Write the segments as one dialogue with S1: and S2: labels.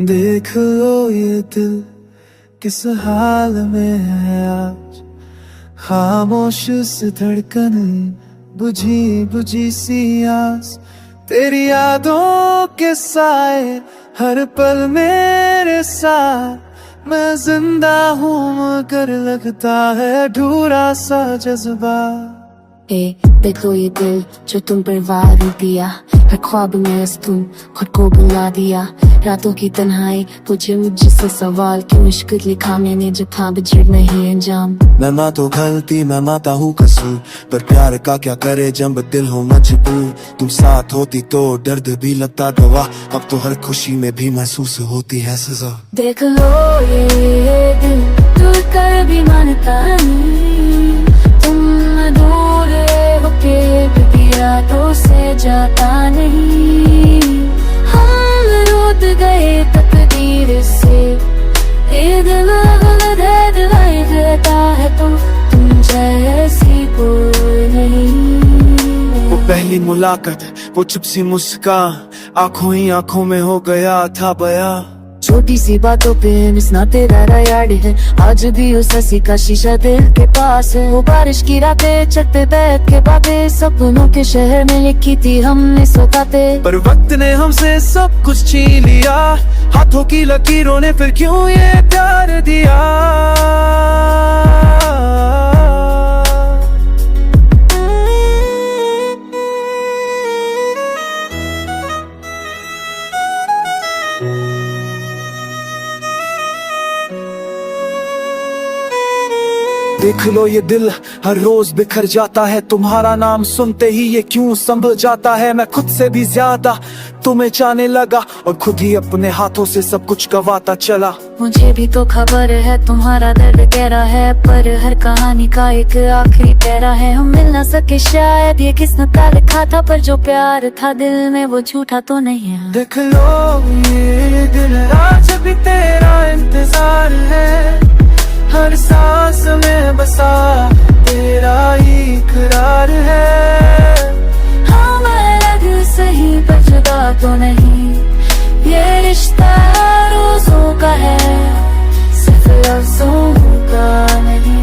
S1: देख लो ये दिल किस हाल में है आज, खामोश सी धड़कन, बुझी बुझी सी आस, तेरी यादों के साए हर पल मेरे साथ। मैं जिंदा हूँ मगर लगता है अधूरा सा जज्बा।
S2: देखो ये दिल जो तुम पर वार दिया, हर ख्वाब में तुम खुद को बुला दिया। रातों की तन्हाई पूछे मुझसे सवाल, क्यों इश्क लिखा मैंने जो था बिछड़ नहीं अंजाम।
S1: मैं ना तो गलती मैं माता हूँ कसूर, पर प्यार का क्या करे जब दिल हो मजबूर। तुम साथ होती तो दर्द भी लगता दवा, अब तो हर खुशी में भी महसूस होती है सजा।
S2: देख लो ये दिल दूर कर भी मानता नहीं, तुम अधूरे होके भी रातों से जाता नहीं। हम रोत गए तकदीर से, ये दिल गलत है दिलाई देता है तुम जैसी कोई नहीं।
S1: वो पहली मुलाकात, वो चुप सी मुस्कान, आंखों ही आंखों में हो गया था बयां।
S2: छोटी सी बातों पे मिसना तेरा याद है, आज भी उस हंसी का शीशा दिल के पास है। वो बारिश की रातें छत पे बैठ के बातें, सपनों के शहर में लिखी थी हमने सोताते।
S1: पर वक्त ने हमसे सब कुछ छीन लिया, हाथों की लकीरों ने फिर क्यों ये प्यार दिया। देख लो ये दिल हर रोज बिखर जाता है, तुम्हारा नाम सुनते ही ये क्यों संभल जाता है। मैं खुद से भी ज्यादा तुम्हें चाहने लगा, और खुद ही अपने हाथों से सब कुछ गवाता चला।
S2: मुझे भी तो खबर है तुम्हारा दर्द गहरा है, पर हर कहानी का एक आखिरी पैरा है। हम मिल ना सके शायद ये किस्मत का लिखा था, पर जो प्यार था दिल में वो झूठा तो नहीं है।
S1: देख लो ये दिल आज भी तेरा इंतजार है, हर सांस में बसा तेरा ही इकरार है।
S2: हम अलग सही पर जुदा तो नहीं, ये रिश्ता रोजों का है, सिर्फ लफ्जों का नहीं।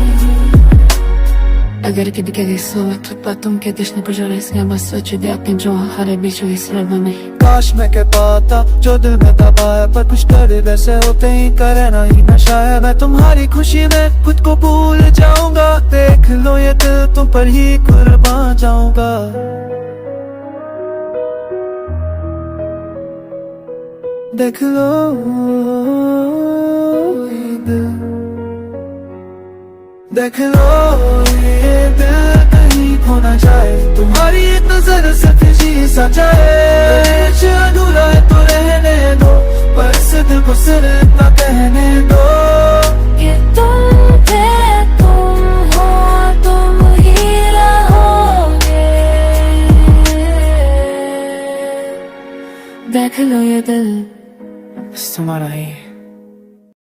S2: Agora que diga isso, tu patum que deixa no projeto esse é mais só te dá quem já hare bicho isso leva me.
S1: काश मैं कह पाता जो दिल में दबा है, पर कुछ करे वैसे होते ही करे ना ही नशा है। मैं तुम्हारी खुशी में खुद को भूल जाऊंगा, देख लो ये दिल तुम पर ही कुर्बान जाऊंगा। देख लो ये दिल, देख लो ये दिल कहीं खो ना जाए, तुम्हारी एक नजर से जी सा जाए। अधूरा है तो रहने दो, पर इस दिल को सिर्फ इतना कहने दो।
S2: ये तुम थे, तुम हो, तुम ही रहोगे। देख लो ये दिल
S1: तुम्हारा ही